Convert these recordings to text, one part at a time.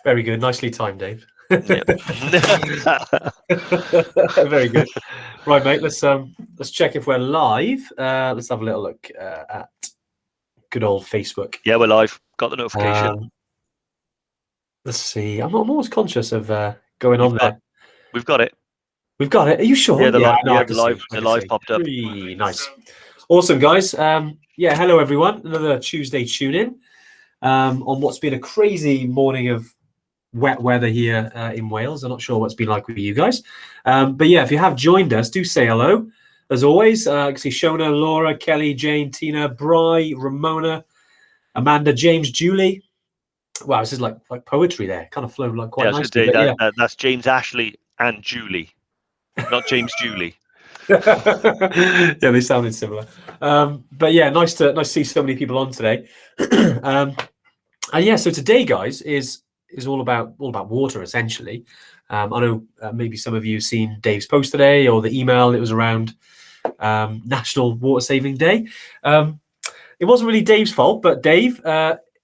Very good. Nicely timed, Dave. Yeah. Very good. Right, mate. Let's check if we're live. Let's have a little look at good old Facebook. Yeah, we're live. Got the notification. Let's see. I'm almost conscious of going on there. We've got it. We've got it. Are you sure? Yeah, the live popped up. Nice. Awesome, guys. Yeah, hello everyone. Another Tuesday tune in on what's been a crazy morning of wet weather here in Wales. I'm not sure what's been like with you guys. But yeah, if you have joined us, do say hello. As always, I can see Shona, Laura, Kelly, Jane, Tina, Bri, Ramona, Amanda, James, Julie. Wow, this is like poetry there. Kind of flowed like quite nicely. That's James, Ashley, and Julie, not James, Julie. Yeah, they sounded similar. But yeah, nice to see so many people on today. And yeah, so today, guys, is all about water essentially. I know maybe some of you have seen Dave's post today or the email. It was around National Water Saving Day. It wasn't really Dave's fault, but Dave,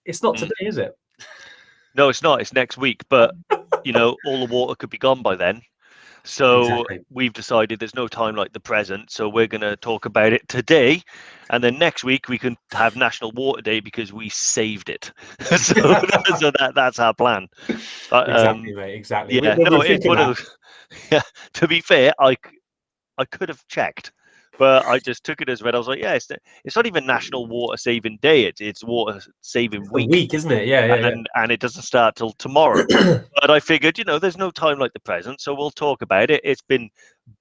it's not today, is it? No, it's not. It's next week. But all the water could be gone by then. So we've decided there's no time like the present. So we're going to talk about it today. And then next week we can have National Water Day because we saved it. so that's our plan. Exactly, mate. Exactly. Yeah, it's one of those. Yeah, to be fair, I could have checked, but I just took it as read. I was like, yeah, it's not even National Water Saving Day. It's Water Saving Week, isn't it? Yeah. And it doesn't start till tomorrow. But I figured, there's no time like the present, so we'll talk about it. It's been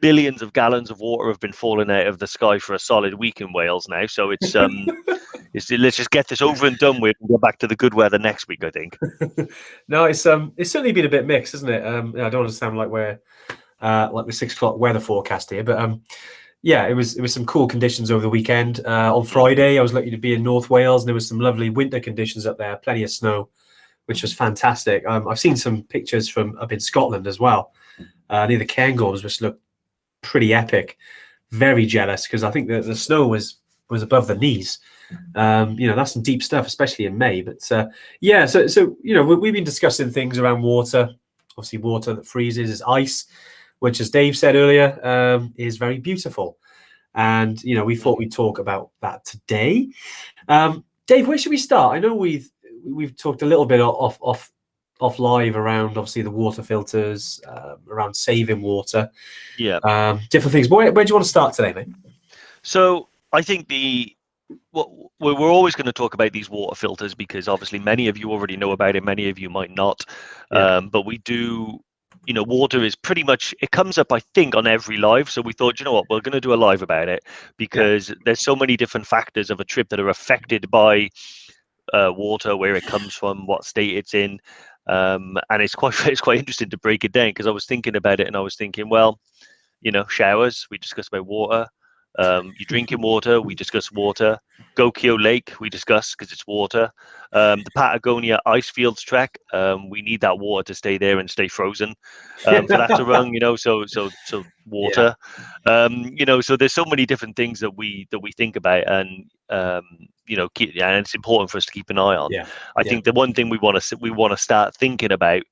billions of gallons of water have been falling out of the sky for a solid week in Wales now. So it's let's just get this over and done with and go back to the good weather next week, I think. No, it's certainly been a bit mixed, isn't it? I don't want to sound like we're like the 6 o'clock weather forecast here, but yeah, it was some cool conditions over the weekend. On Friday, I was lucky to be in North Wales, and there was some lovely winter conditions up there, plenty of snow, which was fantastic. I've seen some pictures from up in Scotland as well, near the Cairngorms, which looked pretty epic. Very jealous because I think the snow was above the knees. That's some deep stuff, especially in May. But yeah, so we've been discussing things around water. Obviously, water that freezes is ice, which, as Dave said earlier, is very beautiful. And we thought we'd talk about that today. Dave, where should we start? I know we've talked a little bit off live around obviously the water filters, around saving water, different things. Where do you want to start today, mate? So I think we're always going to talk about these water filters because obviously many of you already know about it, many of you might not, but we do. Water is pretty much, it comes up, I think, on every live. So we thought, we're going to do a live about it because there's so many different factors of a trip that are affected by water, where it comes from, what state it's in. And it's quite interesting to break it down because I was thinking about it and I was thinking, well, showers, we discussed about water. You're drinking water, we discuss water. Gokyo Lake, we discuss because it's water. The Patagonia ice fields trek, we need that water to stay there and stay frozen for that to run. So water. So there's so many different things that we think about, and and it's important for us to keep an eye on. I think the one thing we want to start thinking about.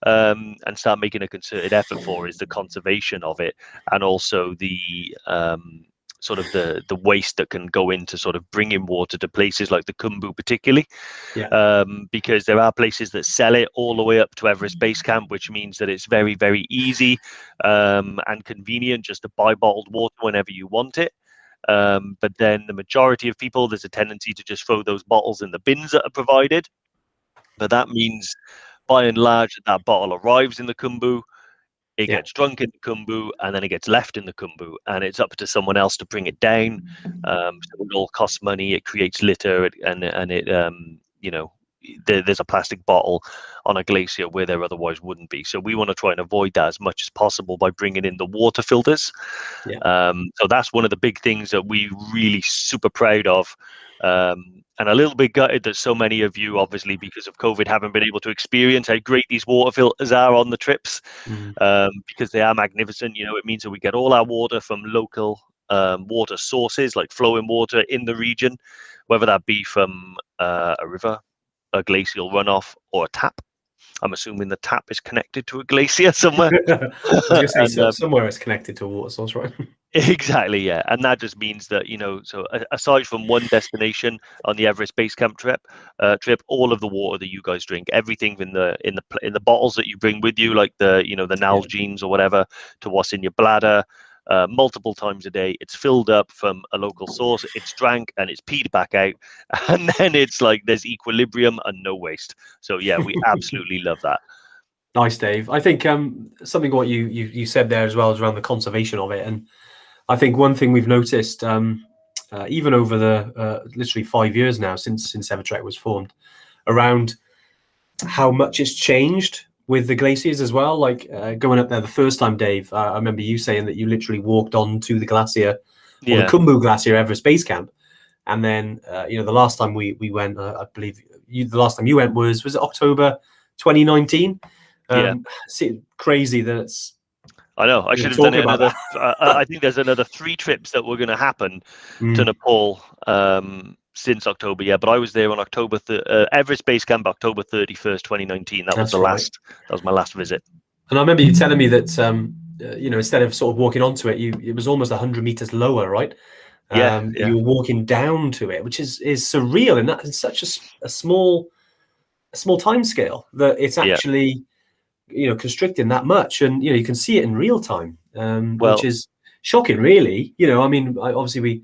And start making a concerted effort for is the conservation of it, and also the sort of the waste that can go into sort of bringing water to places like the Khumbu particularly, because there are places that sell it all the way up to Everest Base Camp, which means that it's very, very easy and convenient just to buy bottled water whenever you want it. But then the majority of people, there's a tendency to just throw those bottles in the bins that are provided. But that means, by and large, that bottle arrives in the Khumbu, it gets drunk in the Khumbu, and then it gets left in the Khumbu, and it's up to someone else to bring it down. So it all costs money. It creates litter, and it there's a plastic bottle on a glacier where there otherwise wouldn't be. So we want to try and avoid that as much as possible by bringing in the water filters. So that's one of the big things that we really super proud of. And a little bit gutted that so many of you, obviously because of COVID, haven't been able to experience how great these water filters are on the trips, because they are magnificent. It means that we get all our water from local water sources, like flowing water in the region, whether that be from a river, a glacial runoff, or a tap. I'm assuming the tap is connected to a glacier somewhere. I was going to say And somewhere it's connected to a water source, right? exactly, yeah. And that just means that, so aside from one destination on the Everest Base Camp trip, all of the water that you guys drink, everything in the bottles that you bring with you, like the Nalgene's or whatever, to what's in your bladder, multiple times a day, it's filled up from a local source, it's drank and it's peed back out, and then it's like there's equilibrium and no waste. So yeah, we absolutely love that. Nice, Dave. I think something what you said there as well is around the conservation of it, and I think one thing we've noticed, even over the literally 5 years now since EverTrek was formed, around how much it's changed with the glaciers as well. Like going up there the first time, Dave, I remember you saying that you literally walked on to the glacier, or the Yeah, Khumbu Glacier Everest Base Camp, and then the last time we went, I believe the last time you went was it October 2019? yeah. See, crazy that it's I know. I should have done talking it about another. that. I think there's another 3 trips that were going to happen to Mm, Nepal since October. Yeah, but I was there on Everest Base Camp, October 31st, 2019. That was that's right. That was my last visit. And I remember you telling me that instead of sort of walking onto it, it was almost 100 meters lower, right? Yeah, yeah, You were walking down to it, which is surreal, and that's such a small time scale that it's yeah. actually constricting that much, and you can see it in real time, which Well, is shocking, really. I mean, obviously we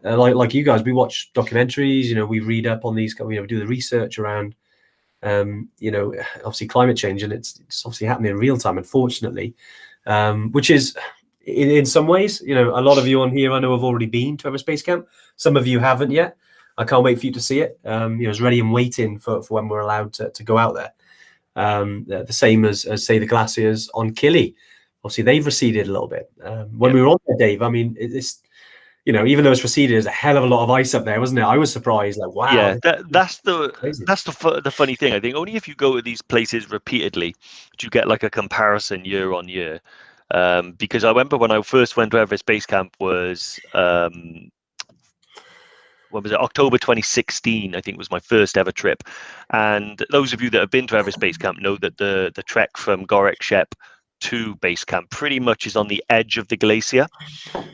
like you guys, we watch documentaries, we read up on these, we do the research around obviously climate change, and it's obviously happening in real time, unfortunately, which is in some ways, a lot of you on here I know have already been to Everest Base Camp. Some of you haven't yet. I can't wait for you to see it. It's ready and waiting for when we're allowed to go out there. The same as say the glaciers on Kili. Obviously, they've receded a little bit. When yeah, we were on there, Dave, I mean, it's even though it's receded, there's a hell of a lot of ice up there, wasn't it? I was surprised, like, wow, yeah. this That's is the crazy. that's the funny thing. I think only if you go to these places repeatedly do you get like a comparison year on year. Because I remember when I first went to Everest Base Camp was when was it? October 2016, I think, was my first ever trip. And those of you that have been to Everest Base Camp know that the trek from Gorek Shep to base camp pretty much is on the edge of the glacier.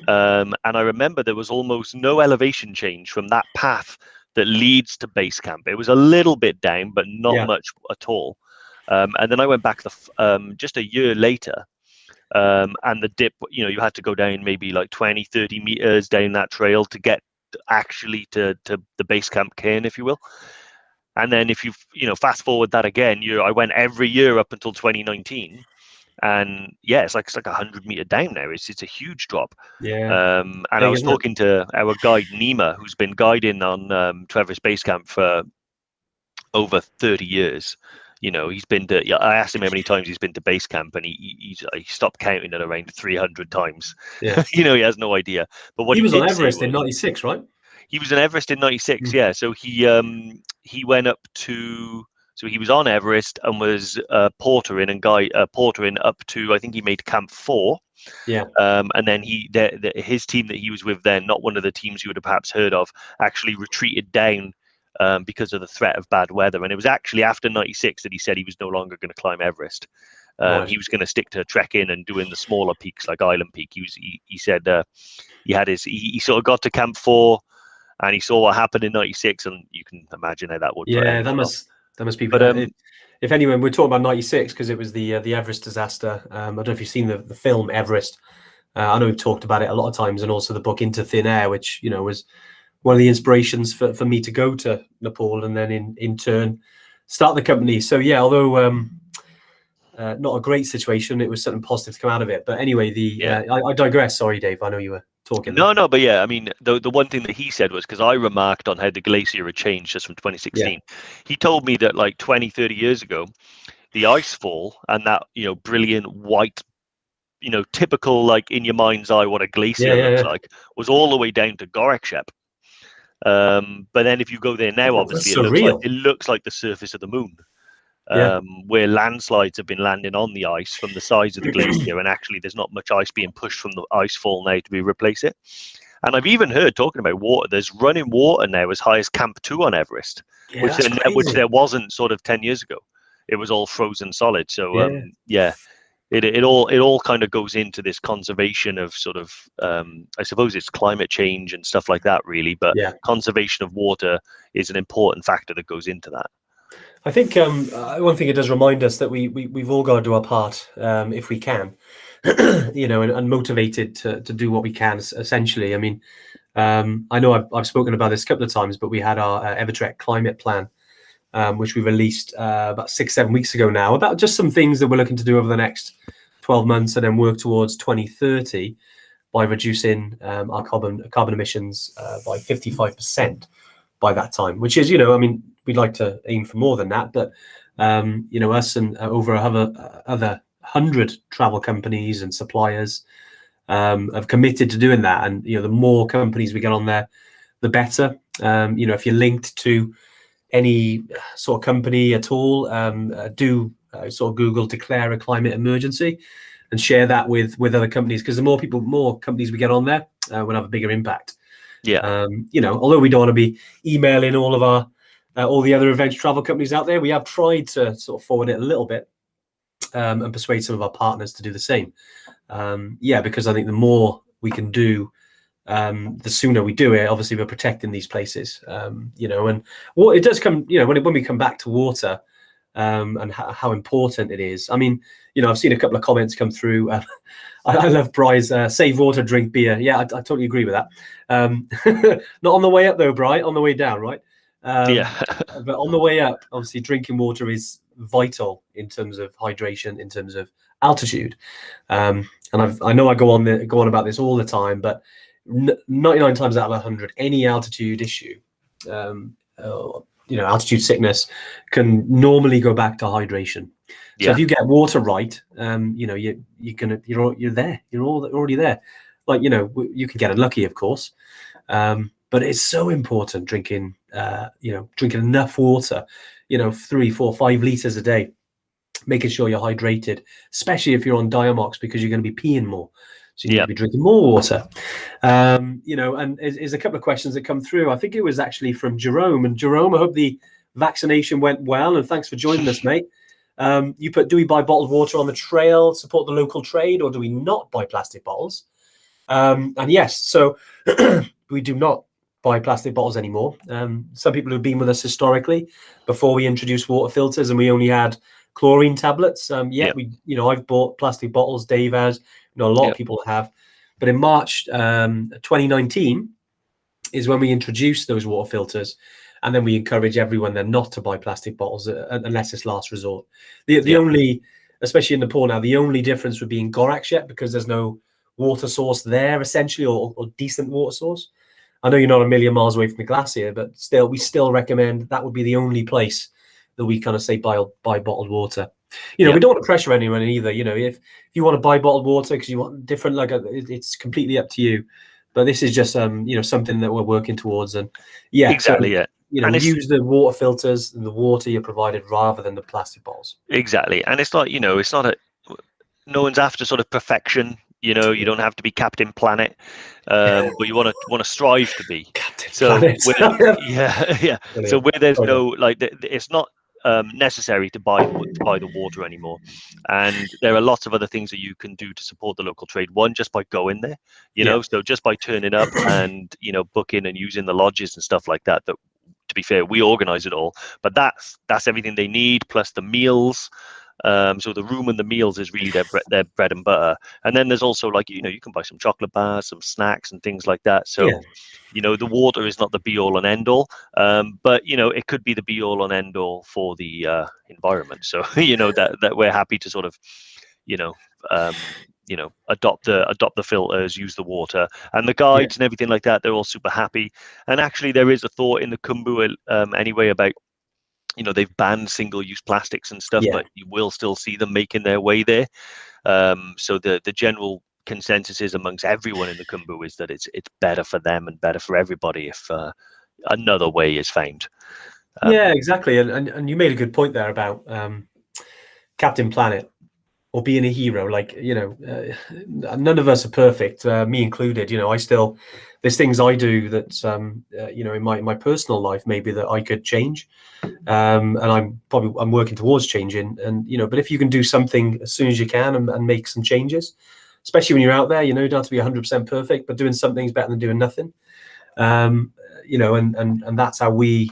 And I remember there was almost no elevation change from that path that leads to base camp. It was a little bit down, but not Yeah, much at all. And then I went back just a year later, and the dip, you had to go down maybe like 20, 30 meters down that trail to get actually to the base camp cairn, if you will. And then if you fast forward that again, I went every year up until 2019, and yeah, it's like 100 meter down now. It's a huge drop. yeah, And I big, was isn't it? talking to our guide Nima, who's been guiding on Everest Base Camp for over 30 years. He's been to. Yeah, I asked him how many times he's been to base camp, and he stopped counting at around 300 times. Yeah, He has no idea. But what he he was on did say Everest in was '96, right? he was in Everest in '96. Mm. Yeah, so he went up to. So he was on Everest and was portering up to, I think he made Camp 4. Yeah, And then his team that he was with then, not one of the teams you would have perhaps heard of, actually retreated down because of the threat of bad weather. And it was actually after '96 that he said he was no longer going to climb Everest. right. He was going to stick to trekking and doing the smaller peaks like Island Peak. He said he sort of got to Camp 4 and he saw what happened in '96, and you can imagine how that would put Yeah, anyone off. that must be. But If anyone, we're talking about '96 because it was the Everest disaster. I don't know if you've seen the film Everest. I know we've talked about it a lot of times, and also the book Into Thin Air, which was one of the inspirations for me to go to Nepal and then in turn start the company. So yeah, although not a great situation, it was something positive to come out of it. But anyway, yeah. I digress. Sorry, Dave. I know you were talking there. No, but yeah, I mean, the one thing that he said was, because I remarked on how the glacier had changed just from Yeah, 2016. He told me that like 20, 30 years ago, the ice fall and that, brilliant white, typical, like in your mind's eye, what a glacier looks yeah. like, was all the way down to Gorekshep. But then if you go there now, obviously That's it surreal. looks like the surface of the moon. Yeah, Where landslides have been landing on the ice from the sides of the glacier, and actually there's not much ice being pushed from the ice fall now to replace it. And I've even heard, talking about water, there's running water now as high as Camp 2 on Everest, yeah, which that's which crazy. there wasn't sort of 10 years ago. it was all frozen solid. So Yeah. yeah, it all kind of goes into this conservation of sort of I suppose it's climate change and stuff like that, really. But Yeah. conservation of water is an important factor that goes into that. I think one thing it does remind us that we've all got to do our part if we can, and motivated to do what we can. Essentially, I mean, I know I've spoken about this a couple of times, but we had our EverTrek climate plan, which we released about 6-7 weeks ago now, about just some things that we're looking to do over the next 12 months, and then work towards 2030 by reducing our carbon emissions by 55% by that time, which is, I mean, we'd like to aim for more than that, but us and over other 100 travel companies and suppliers have committed to doing that. And the more companies we get on there, the better. If you're linked to any sort of company at all, do sort of Google declare a climate emergency and share that with other companies, because the more companies we get on there, will have a bigger impact. Yeah. Although we don't want to be emailing all of our all the other adventure travel companies out there, we have tried to sort of forward it a little bit and persuade some of our partners to do the same. Because I think the more we can do, the sooner we do it. Obviously, we're protecting these places, and what it does come, when we come back to water, and how important it is. I mean, I've seen a couple of comments come through. I love Bry's save water, drink beer. Yeah, I totally agree with that. Not on the way up though, Bry, on the way down, right? Yeah. But on the way up, obviously, drinking water is vital in terms of hydration, in terms of altitude. And I know I go on about this all the time, but 99 times out of 100, any altitude issue, altitude sickness can normally go back to hydration. So if you get water right, you're there. You're already there. Like, you can get unlucky, of course, but it's so important drinking enough water, 3, 4, 5 liters a day, making sure you're hydrated, especially if you're on Diamox, because you're going to be peeing more. So you need to be drinking more water. And there's a couple of questions that come through. I think it was actually from Jerome. And Jerome, I hope the vaccination went well. And thanks for joining us, mate. You put, do we buy bottled water on the trail, support the local trade, or do we not buy plastic bottles? And yes, so we do not buy plastic bottles anymore. Some people who've been with us historically, before we introduced water filters and we only had chlorine tablets. I've bought plastic bottles, Dave has, a lot of people have. But in March 2019 is when we introduced those water filters. And then we encourage everyone then not to buy plastic bottles unless it's last resort. The only, especially in Nepal now, the only difference would be in Gorakshet, because there's no water source there, essentially, or decent water source. I know you're not a million miles away from the glacier, but still, we still recommend that would be the only place that we kind of say buy bottled water. We don't want to pressure anyone either. If you want to buy bottled water because you want different, it's completely up to you. But this is just something that we're working towards. And exactly. And use the water filters and the water you're provided rather than the plastic bottles. Exactly. And it's like, it's not no one's after sort of perfection. You don't have to be Captain Planet, but you want to strive to be. Captain Planet. Brilliant. So where there's no, it's not necessary to buy the water anymore, and there are lots of other things that you can do to support the local trade. One, just by going there, so just by turning up and booking and using the lodges and stuff like that. That, to be fair, we organize it all, but that's everything they need, plus the meals. So the room and the meals is really their bread and butter. And then there's also you can buy some chocolate bars, some snacks and things like that. So, the water is not the be all and end all, but it could be the be all and end all for the environment. So, that we're happy to sort of, adopt the filters, use the water, and the guides and everything like that. They're all super happy. And actually, there is a thought in the Khumbu anyway about, they've banned single-use plastics and stuff, but you will still see them making their way there. So the general consensus is amongst everyone in the Khumbu is that it's better for them and better for everybody if another way is found. Exactly. And you made a good point there about Captain Planet. or being a hero. Like, none of us are perfect, me included. There's things I do that, in my personal life, maybe that I could change. And I'm working towards changing. And, but if you can do something as soon as you can and make some changes, especially when you're out there, you don't have to be 100% perfect, but doing something is better than doing nothing. And that's how the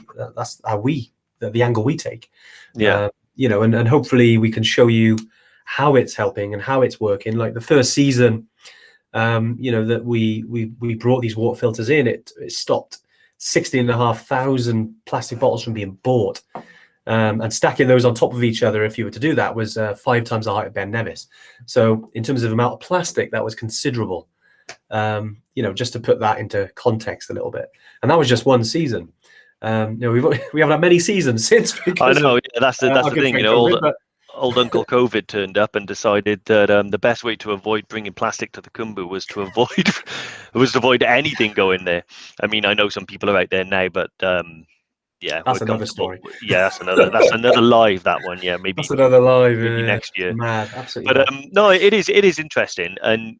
angle we take. Yeah. And hopefully we can show you how it's helping and how it's working. Like the first season, that we brought these water filters in, it stopped 16,500 plastic bottles from being bought. And stacking those on top of each other, if you were to do that, was 5 times the height of Ben Nevis. So in terms of amount of plastic, that was considerable. Just to put that into context a little bit. And that was just one season. We haven't had many seasons since. I know. That's the thing. Old Uncle COVID turned up and decided that the best way to avoid bringing plastic to the Khumbu was to avoid anything going there. I mean, I know some people are out there now, but yeah, that's another story. Yeah, that's another live, that one. Yeah, maybe that's another live. Maybe next year. Mad, absolutely. But no, it is interesting, and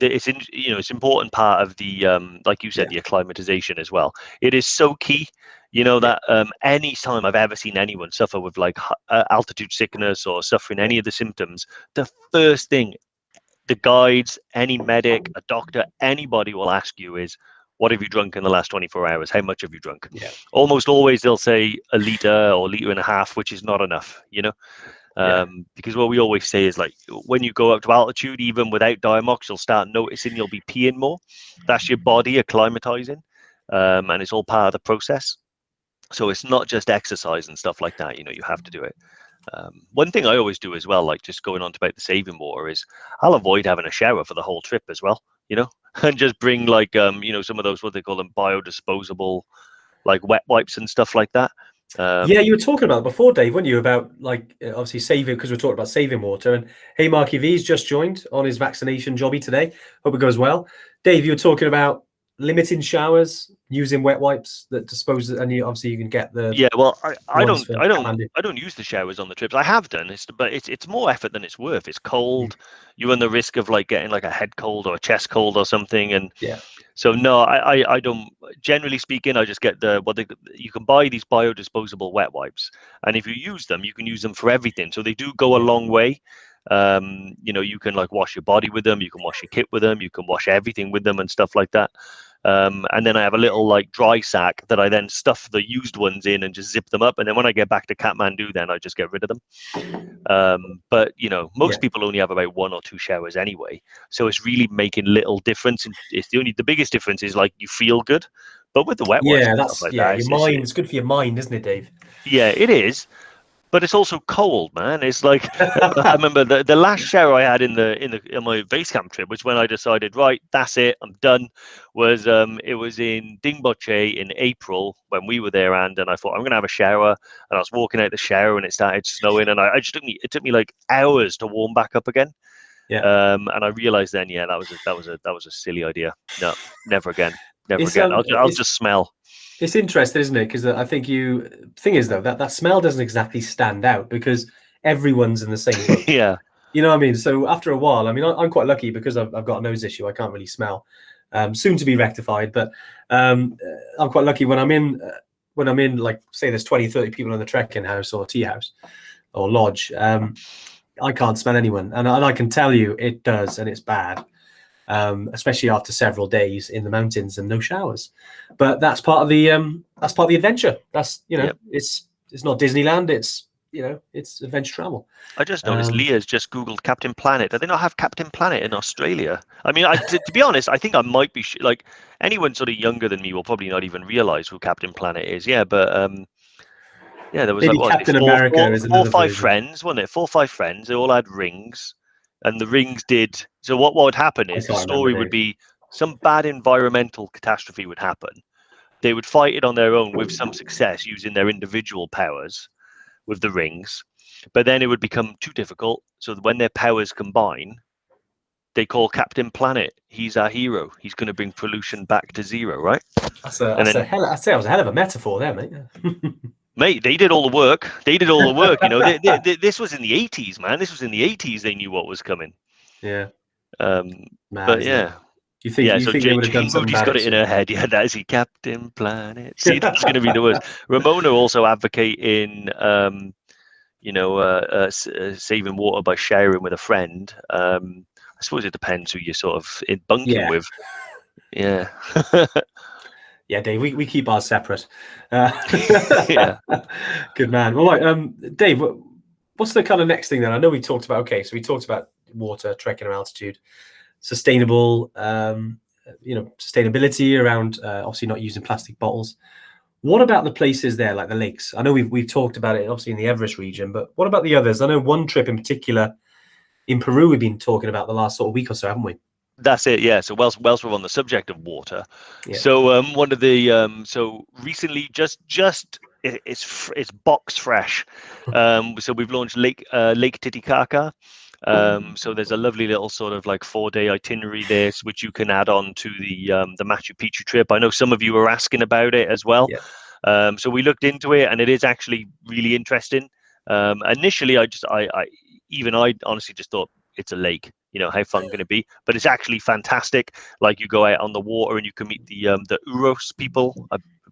it's important part of the like you said, the acclimatization as well. It is so key. That any time I've ever seen anyone suffer with like altitude sickness or suffering any of the symptoms, the first thing the guides, any medic, a doctor, anybody will ask you is, what have you drunk in the last 24 hours? How much have you drunk? Yeah. Almost always they'll say a liter or liter and a half, which is not enough, because what we always say is, like, when you go up to altitude, even without Diamox, you'll start noticing you'll be peeing more. That's your body acclimatizing, and it's all part of the process. So it's not just exercise and stuff like that. You have to do it. One thing I always do as well, like just going on about the saving water, is I'll avoid having a shower for the whole trip as well, and just bring like, some of those, what they call them, biodisposable, like wet wipes and stuff like that. You were talking about it before, Dave, weren't you? About like obviously saving, because we're talking about saving water. And hey, Marky V's just joined on his vaccination jobby today. Hope it goes well. Dave, you were talking about limiting showers, using wet wipes that dispose, and obviously you can get the. Yeah, well, I don't use the showers on the trips. I have done, but it's more effort than it's worth. It's cold. You run the risk of like getting like a head cold or a chest cold or something, and so no, I don't. Generally speaking, I just get you can buy these biodisposable wet wipes, and if you use them, you can use them for everything. So they do go a long way. You can like wash your body with them, you can wash your kit with them, you can wash everything with them and stuff like that. And then I have a little like dry sack that I then stuff the used ones in and just zip them up. And then when I get back to Kathmandu, then I just get rid of them. But most people only have about 1 or 2 showers anyway. So it's really making little difference. And it's the biggest difference is like you feel good. But with the wet wipes, that's like your mind. It's good for your mind, isn't it, Dave? Yeah, it is. But it's also cold, man. It's like I remember the last shower I had in my base camp trip, which when I decided, right, that's it, I'm done, was it was in Dingboche in April when we were there, and I thought I'm gonna have a shower, and I was walking out the shower and it started snowing, and it took me like hours to warm back up again. And I realized then, that was a silly idea. No, never again. I'll just smell. It's interesting, isn't it? Because I think thing is though, that smell doesn't exactly stand out because everyone's in the same boat. Yeah. You know what I mean? So after a while, I mean, I'm quite lucky because I've got a nose issue. I can't really smell. Soon to be rectified, but I'm quite lucky when I'm in like, say there's 20, 30 people in the trekking house or tea house or lodge. I can't smell anyone, and I can tell you it does, and it's bad. Especially after several days in the mountains and no showers, but that's part of the adventure. That's it's not Disneyland. It's it's adventure travel. I just noticed Leah's just Googled Captain Planet. Do they not have Captain Planet in Australia? I mean, to be honest, I think I might be like anyone sort of younger than me will probably not even realize who Captain Planet is. Yeah, but there was maybe like Captain America is another 4 or 5 friends, wasn't it? 4 or 5 friends. They all had rings. And the rings did. So what would happen is the story would be some bad environmental catastrophe would happen. They would fight it on their own with some success using their individual powers with the rings. But then it would become too difficult. So when their powers combine, they call Captain Planet. He's our hero. He's going to bring pollution back to zero, right? That was a hell of a metaphor there, mate. Mate, they did all the work. They did all the work. You know, this was in the 80s, man. This was in the 80s. They knew what was coming. Yeah. Mad, But isn't it? yeah. You So think they would have done Jane something Moody's about got it it in her soon? head. Yeah, that is he, Captain Planet. See, that's going to be the worst. Ramona also advocate in, saving water by sharing with a friend. I suppose it depends who you're sort of in bunking Yeah. with. Yeah. Yeah, Dave, we keep ours separate. Yeah. Good man. Well, right, Dave, what's the kind of next thing then? I know we talked about, so we talked about water, trekking or altitude, sustainable, sustainability around obviously not using plastic bottles. What about the places there, like the lakes? I know we've talked about it obviously in the Everest region, but what about the others? I know one trip in particular in Peru we've been talking about the last sort of week or so, haven't we? That's it, yeah. So whilst we're on the subject of water, Yeah. so one of the so recently it's box fresh. So we've launched Lake Titicaca. So there's a lovely little sort of like 4-day itinerary there, which you can add on to the Machu Picchu trip. I know some of you were asking about it as well. Yeah. So we looked into it, and it is actually really interesting. Initially, I honestly just thought it's a lake. You know, how fun can it be? But it's actually fantastic. Like, you go out on the water and you can meet the Uros people.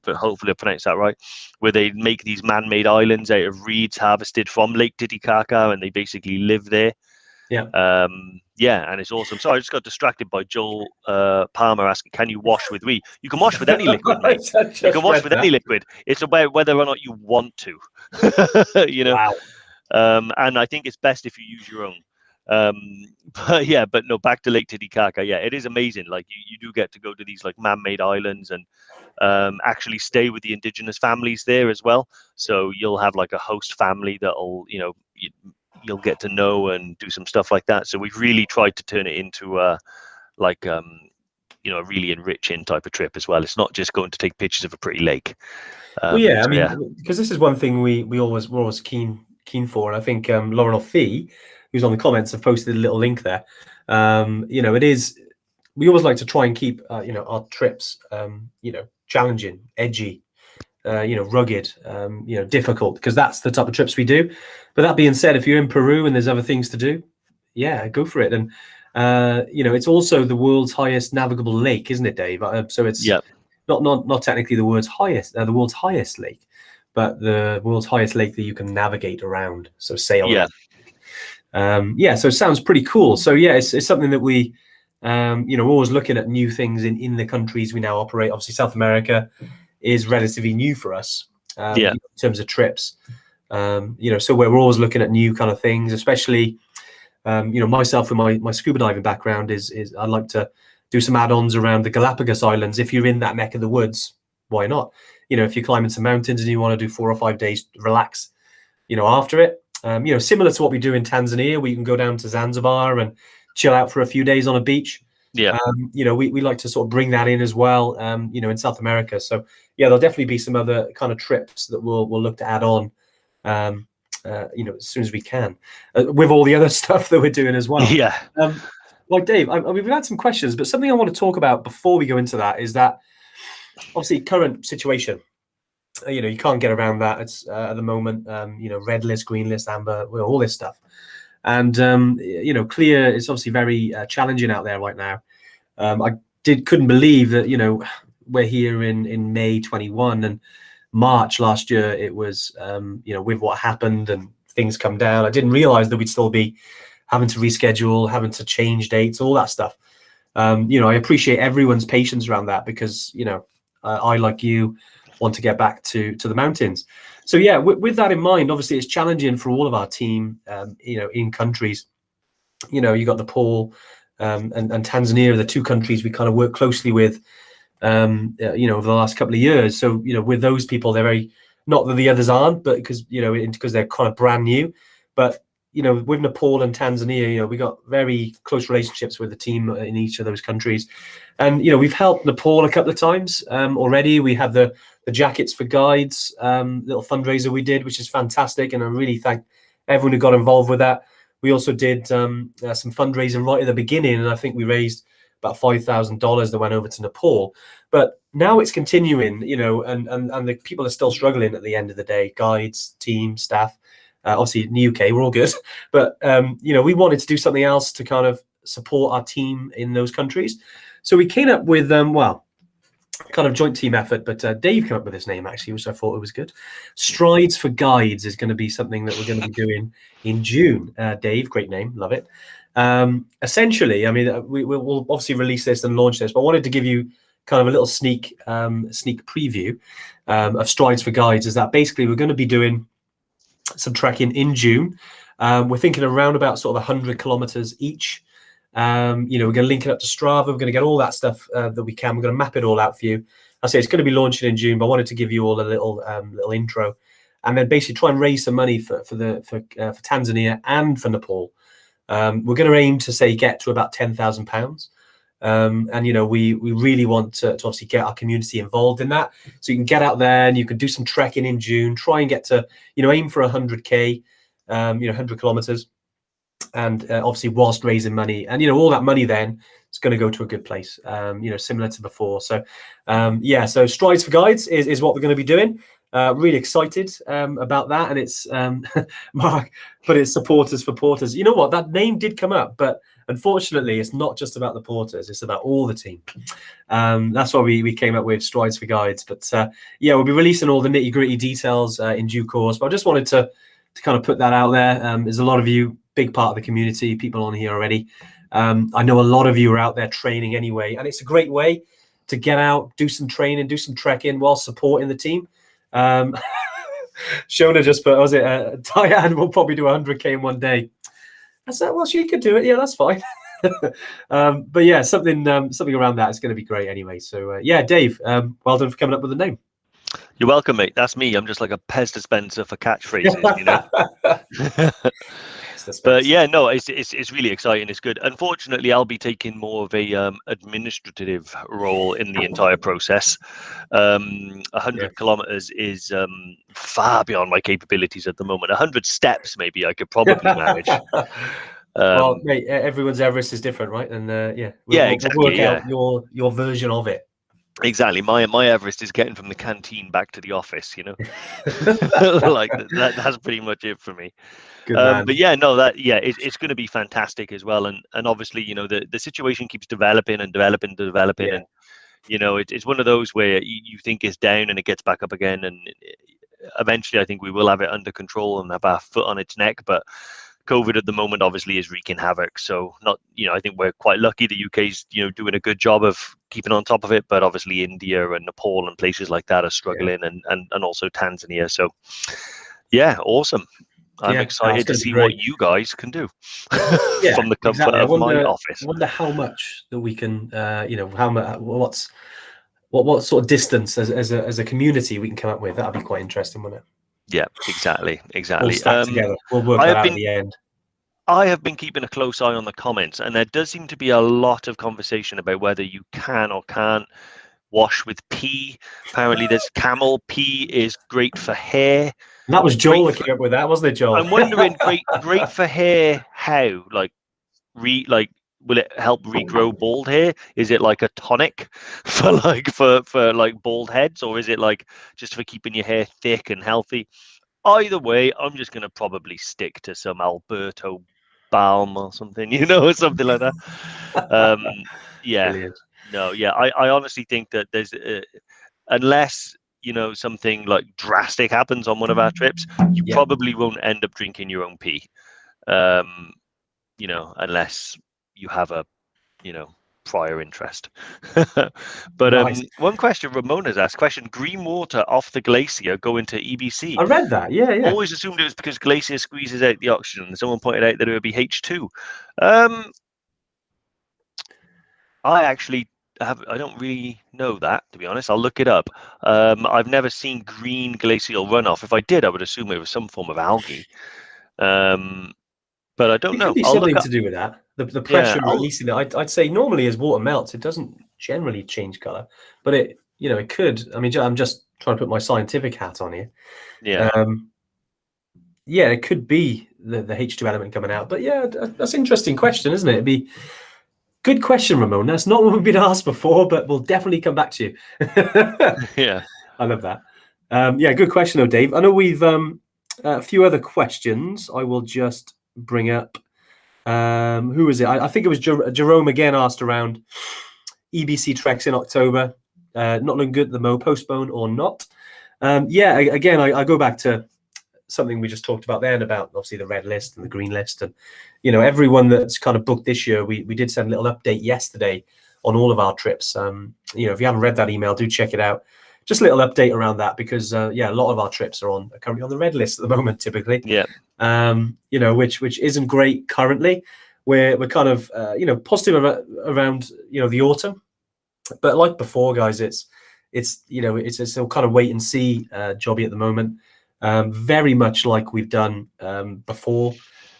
But hopefully I pronounced that right, where they make these man-made islands out of reeds harvested from Lake Titicaca, and they basically live there. Yeah. And it's awesome. So I just got distracted by Joel Palmer asking, "Can you wash with we?" You can wash with any liquid, mate. You can wash with any liquid. It's about whether or not you want to. You know. Wow. And I think it's best if you use your own. But no, back to Lake Titicaca. Yeah, it is amazing. Like, you do get to go to these like man-made islands and actually stay with the indigenous families there as well. So you'll have like a host family that'll, you'll get to know and do some stuff like that. So we've really tried to turn it into a really enriching type of trip as well. It's not just going to take pictures of a pretty lake. Because this is one thing we're always keen for, and I think Laurel Fee, who's on the comments, have posted a little link there. It is, we always like to try and keep our trips challenging, edgy, rugged, difficult, because that's the type of trips we do. But that being said, if you're in Peru and there's other things to do, yeah, go for it. And it's also the world's highest navigable lake, isn't it, Dave? So it's not technically the world's highest lake, but the world's highest lake that you can navigate around, so sail around. So it sounds pretty cool. So yeah, it's something that we we're always looking at new things in the countries we now operate. Obviously South America is relatively new for us in terms of trips. So we're always looking at new kind of things, especially myself with my scuba diving background is I'd like to do some add-ons around the Galapagos Islands. If you're in that neck of the woods, why not? If you're climbing some mountains and you want to do 4 or 5 days, relax, after it. Similar to what we do in Tanzania, we can go down to Zanzibar and chill out for a few days on a beach. We like to sort of bring that in as well, in South America. So yeah, there'll definitely be some other kind of trips that we'll look to add on, as soon as we can, with all the other stuff that we're doing as well. Like Dave, we've had some questions, but something I want to talk about before we go into that is that obviously current situation. You can't get around that. It's at the moment, red list, green list, amber, all this stuff, and clear is obviously very challenging out there right now. I couldn't believe that we're here in May 21 and March last year. It was with what happened and things come down. I didn't realize that we'd still be having to reschedule, having to change dates, all that stuff. I appreciate everyone's patience around that because, I, like you, want to get back to the mountains. So yeah, with that in mind, obviously it's challenging for all of our team, in countries. You got Nepal and Tanzania are the two countries we kind of work closely with, over the last couple of years. So, with those people, they're very, not that the others aren't, but because they're kind of brand new. But with Nepal and Tanzania, we got very close relationships with the team in each of those countries. And, we've helped Nepal a couple of times already. We have the Jackets for Guides little fundraiser we did, which is fantastic. And I really thank everyone who got involved with that. We also did some fundraising right at the beginning. And I think we raised about $5,000 that went over to Nepal. But now it's continuing, and the people are still struggling at the end of the day. Guides, team, staff. Obviously, in the UK, we're all good, but we wanted to do something else to kind of support our team in those countries. So we came up with kind of joint team effort, but Dave came up with this name actually, which I thought it was good. Strides for Guides is going to be something that we're going to be doing in June. Dave, great name, love it. Essentially, I mean, we'll obviously release this and launch this, but I wanted to give you kind of a little sneak preview of Strides for Guides. Is that basically we're going to be doing some trekking in June. We're thinking around about sort of 100 kilometers each. We're going to link it up to Strava. We're going to get all that stuff that we can. We're going to map it all out for you. I say it's going to be launching in June, but I wanted to give you all a little intro, and then basically try and raise some money for Tanzania and for Nepal. We're going to aim to say get to about £10,000, and we really want to obviously get our community involved in that. So you can get out there and you can do some trekking in June. Try and get to aim for 100k, 100 kilometers. And obviously whilst raising money, and all that money then is going to go to a good place, similar to before. So so Strides for Guides is what we're going to be doing. Really excited about that, and it's Mark, but it's supporters for porters. You know what, that name did come up, but unfortunately it's not just about the porters, it's about all the team. That's why we came up with Strides for Guides. But we'll be releasing all the nitty-gritty details in due course, but I just wanted to kind of put that out there. There's a lot of you, big part of the community, people on here already. I know a lot of you are out there training anyway, and it's a great way to get out, do some training, do some trekking while supporting the team. Shona just put, was it Diane will probably do 100k in one day. I said, well, she could do it. Yeah, that's fine. But yeah, something around that is going to be great anyway. So Dave, well done for coming up with the name. You're welcome, mate. That's me. I'm just like a Pez dispenser for catchphrases, But yeah, no, it's really exciting. It's good. Unfortunately, I'll be taking more of a administrative role in the entire process. 100 kilometers is far beyond my capabilities at the moment. 100 steps, maybe I could probably manage. Well, mate, everyone's Everest is different, right? And exactly. We'll work out your version of it. Exactly. My Everest is getting from the canteen back to the office, like that's pretty much it for me. But yeah, no, it's going to be fantastic as well. And obviously, the situation keeps developing and developing. Yeah. And, it's one of those where you think it's down and it gets back up again. And eventually I think we will have it under control and have our foot on its neck. But COVID at the moment obviously is wreaking havoc. So I think we're quite lucky. The UK's doing a good job of keeping on top of it, but obviously India and Nepal and places like that are struggling, and also Tanzania. So yeah, awesome. I'm excited to see what you guys can do from the comfort of my office. I wonder how much that we can, how much, what sort of distance as a community we can come up with. That'd be quite interesting, wouldn't it? Yeah, exactly. We'll stack together. We'll work that out at the end. I have been keeping a close eye on the comments, and there does seem to be a lot of conversation about whether you can or can't wash with pee. Apparently, there's camel pee is great for hair. And that was Joel that came up with that, wasn't it, Joel? I'm wondering, great for hair. How? Will it help regrow bald hair? Is it like a tonic for bald heads, or is it like just for keeping your hair thick and healthy? Either way, I'm just going to probably stick to some Alberto balm or something, something like that. Brilliant. No, yeah, I honestly think that there's unless something like drastic happens on one of our trips, you probably won't end up drinking your own pee, unless you have a prior interest. But nice. One question Ramona's asked, green water off the glacier go into EBC. I read that. Yeah. Always assumed it was because glacier squeezes out the oxygen. Someone pointed out that it would be H2. I don't really know that, to be honest. I'll look it up. I've never seen green glacial runoff. If I did, I would assume it was some form of algae. But I don't know. It could be something to do with that. The pressure releasing it. I'd say normally as water melts, it doesn't generally change color, but it could. I mean, I'm just trying to put my scientific hat on here. Yeah. It could be the H2 element coming out. But yeah, that's an interesting question, isn't it? It'd be Good question, Ramon. That's not what we've been asked before, but we'll definitely come back to you. Yeah. I love that. Yeah, good question, though, Dave. I know we've a few other questions. I will just bring up. Who is it? I think it was Jerome again asked around EBC treks in October. Not looking good at the Mo, postpone or not. Yeah, again, I go back to something we just talked about then about obviously the red list and the green list, and everyone that's kind of booked this year. We did send a little update yesterday on all of our trips. If you haven't read that email, do check it out. Just a little update around that because yeah, a lot of our trips are currently on the red list at the moment, typically. Yeah. Which isn't great currently. We're kind of positive around the autumn, but like before, guys, it's a kind of wait and see jobby at the moment. Very much like we've done before,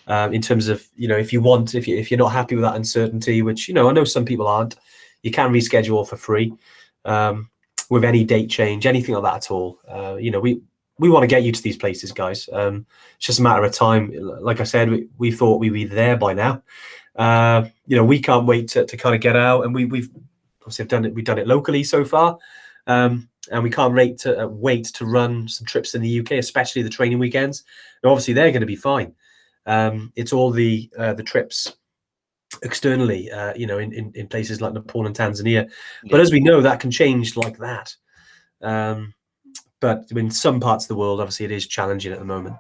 in terms of if you're not happy with that uncertainty, which I know some people aren't, you can reschedule for free with any date change, anything like that at all. We want to get you to these places, guys. It's just a matter of time. Like I said, we thought we'd be there by now. We can't wait to kind of get out, and we've obviously done it. We've done it locally so far, and we can't wait to run some trips in the UK, especially the training weekends. Now, obviously, they're going to be fine. It's all the trips externally, in places like Nepal and Tanzania. Yeah. But as we know, that can change like that. But in some parts of the world, obviously, it is challenging at the moment.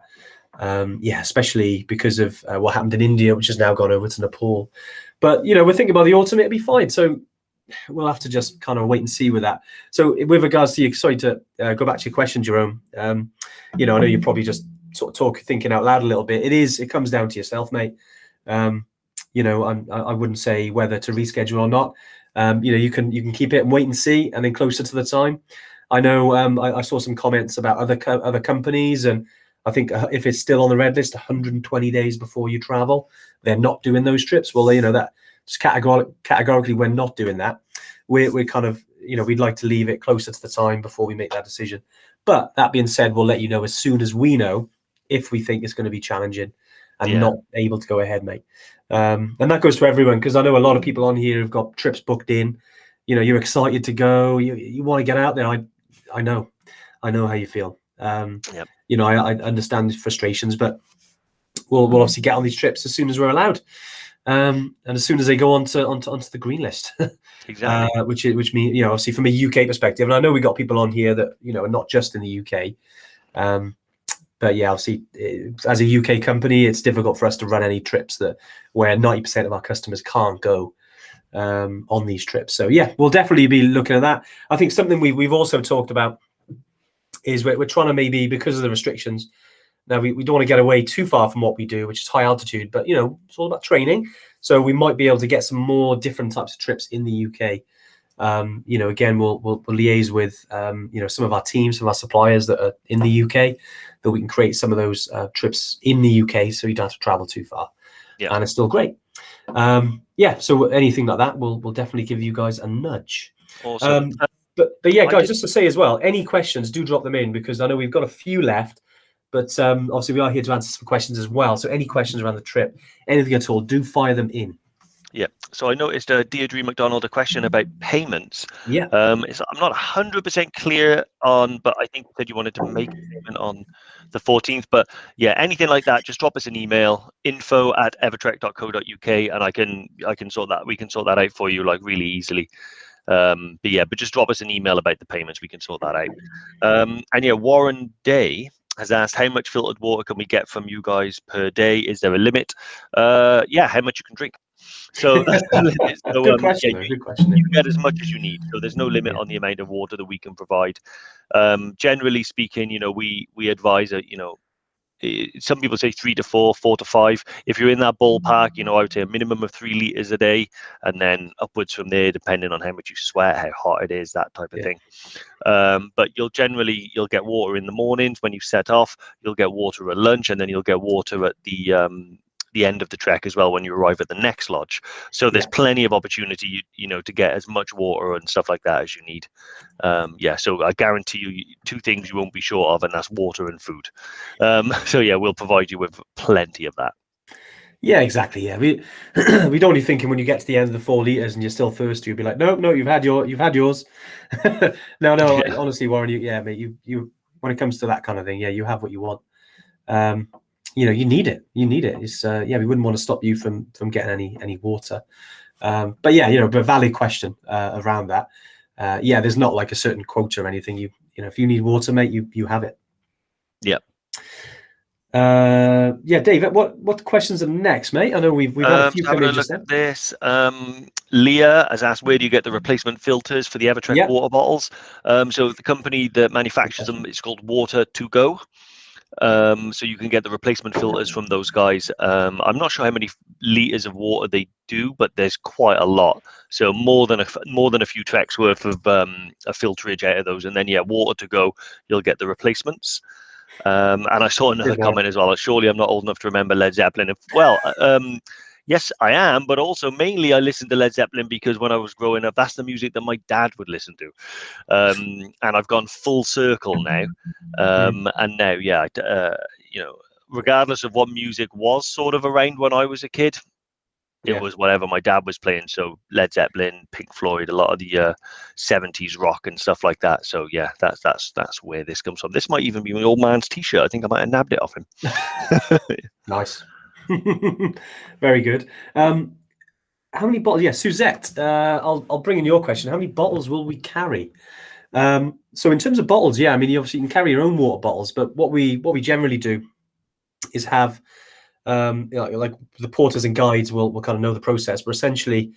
Especially because of what happened in India, which has now gone over to Nepal. But we're thinking about the autumn; it'll be fine. So we'll have to just kind of wait and see with that. So with regards to sorry to go back to your question, Jerome. I know you're probably just sort of thinking out loud a little bit. It comes down to yourself, mate. I wouldn't say whether to reschedule or not. You can keep it and wait and see, and then closer to the time. I know I saw some comments about other companies, and I think if it's still on the red list, 120 days before you travel, they're not doing those trips. Well, that just categorically we're not doing that. We're kind of we'd like to leave it closer to the time before we make that decision. But that being said, we'll let you know as soon as we know if we think it's going to be challenging and not able to go ahead, mate. And that goes for everyone, because I know a lot of people on here have got trips booked in. You're excited to go. You want to get out there. I know how you feel. I understand the frustrations, but we'll obviously get on these trips as soon as we're allowed, and as soon as they go onto the green list. Exactly. Which means obviously from a UK perspective, and I know we got people on here that are not just in the UK. But yeah, obviously, as a UK company, it's difficult for us to run any trips where 90% of our customers can't go on these trips. So yeah, we'll definitely be looking at that. I think something we've also talked about is we're trying to, maybe because of the restrictions, now we don't want to get away too far from what we do, which is high altitude, but it's all about training. So we might be able to get some more different types of trips in the UK. Again, we'll liaise with some of our teams, some of our suppliers that are in the UK, that we can create some of those trips in the UK, so you don't have to travel too far. Yeah. And it's still great. So anything like that, we'll definitely give you guys a nudge. Awesome. But yeah, guys, just to say as well, any questions, do drop them in, because I know we've got a few left. But obviously, we are here to answer some questions as well. So any questions around the trip, anything at all, do fire them in. Yeah. So I noticed Deirdre McDonald a question about payments. Yeah. I'm not 100% clear on, but I think you said you wanted to make a payment on the 14th. But yeah, anything like that, just drop us an email, info@evertrek.co.uk, and I can sort that. We can sort that out for you really easily. But just drop us an email about the payments. We can sort that out. Warren Day has asked, how much filtered water can we get from you guys per day? Is there a limit? How much you can drink. So that's the limit. So, good question. Good question. You get as much as you need. So there's no limit on the amount of water that we can provide. Generally speaking, we advise some people say 3 to 4, 4 to 5. If you're in that ballpark, I would say a minimum of 3 liters a day, and then upwards from there, depending on how much you sweat, how hot it is, that type of thing. But you'll get water in the mornings when you set off. You'll get water at lunch, and then you'll get water at the end of the trek as well when you arrive at the next lodge. So there's plenty of opportunity, to get as much water and stuff like that as you need. So I guarantee you 2 things you won't be short of, and that's water and food. We'll provide you with plenty of that. Yeah, exactly. Yeah, we don't be thinking when you get to the end of the 4 liters and you're still thirsty, you'll be like, no, no, you've had yours. No, no, like, Yeah. honestly, Warren, yeah, mate, you when it comes to that kind of thing, yeah, you have what you want. Um, you need it. You need it. It's yeah, we wouldn't want to stop you from getting any water. But yeah, but valid question around that. Yeah, there's not like a certain quota or anything. If you need water, mate, you have it. Yeah. Yeah, Dave, what questions are next, mate? I know we've had a few So come having a in look just at then. this, Leah has asked, where do you get the replacement filters for the EverTrek Yeah, water bottles? So the company that good manufactures them question. is called Water to Go. So you can get the replacement filters from those guys. I'm not sure how many liters of water they do, but there's quite a lot. So more than a few treks worth of a filterage out of those, and then yeah, Water to Go, you'll get the replacements. And I saw another Cheers, Warren. comment as well. Surely I'm not old enough to remember Led Zeppelin. Yes, I am, but also mainly I listened to Led Zeppelin because when I was growing up, that's the music that my dad would listen to. And I've gone full circle now. Mm, And now, yeah, regardless of what music was sort of around when I was a kid, it yeah. was whatever my dad was playing. So Led Zeppelin, Pink Floyd, a lot of the 70s rock and stuff like that. So yeah, that's where this comes from. This might even be my old man's T-shirt. I think I might have nabbed it off him. Nice. Very good. How many bottles? Yeah, Suzette. I'll bring in your question. How many bottles will we carry? So in terms of bottles, yeah, I mean, you obviously can carry your own water bottles, but what we generally do is have like the porters and guides will kind of know the process. But essentially,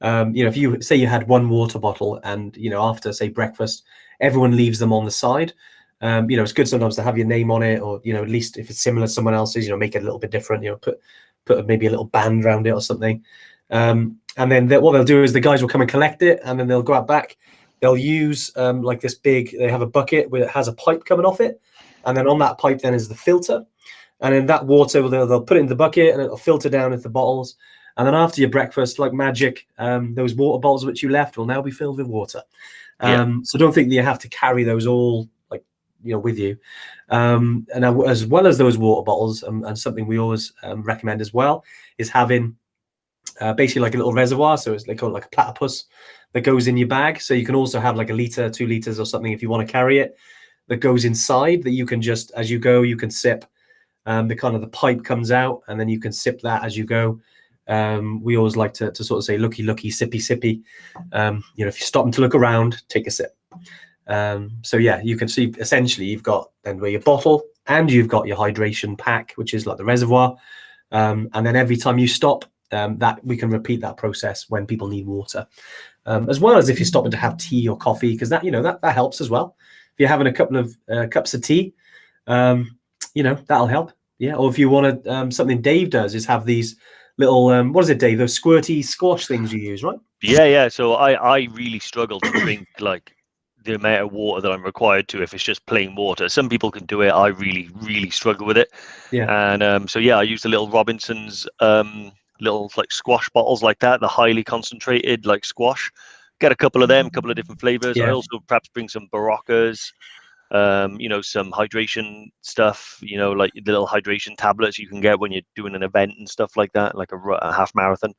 if you say you had one water bottle and after say breakfast, everyone leaves them on the side. It's good sometimes to have your name on it, or at least if it's similar to someone else's, make it a little bit different. Put maybe a little band around it or something. And then what they'll do is the guys will come and collect it, and then they'll go out back. They'll use like this big. They have a bucket where it has a pipe coming off it, and then on that pipe then is the filter. And then that water, they'll put it in the bucket and it'll filter down into the bottles. And then after your breakfast, like magic, those water bottles which you left will now be filled with water. Yeah, So don't think that you have to carry those all with you. And as well as those water bottles, and something we always recommend as well is having basically like a little reservoir. So they call it like a platypus that goes in your bag. So you can also have like a liter, 2 liters or something if you want to carry it that goes inside that you can just, as you go, you can sip. The pipe comes out and then you can sip that as you go. We always like to sort of say looky looky, sippy sippy. If you're stopping to look around, take a sip. So yeah, you can see essentially you've got then where your bottle and you've got your hydration pack, which is like the reservoir. And then every time you stop, that we can repeat that process when people need water, as well as if you're stopping to have tea or coffee, because that helps as well. If you're having a couple of cups of tea, that'll help. Yeah, or if you want to, something Dave does is have these little what is it, Dave? Those squirty squash things you use, right? yeah. So I really struggle to drink like the amount of water that I'm required to if it's just plain water. Some people can do it. I really struggle with it. Yeah. And so yeah, I use the little Robinsons little like squash bottles like that, the highly concentrated like squash. Get a couple of them, a couple of different flavors. I Yeah. also perhaps bring some Baroccas, some hydration stuff, like the little hydration tablets you can get when you're doing an event and stuff like that, like a half marathon.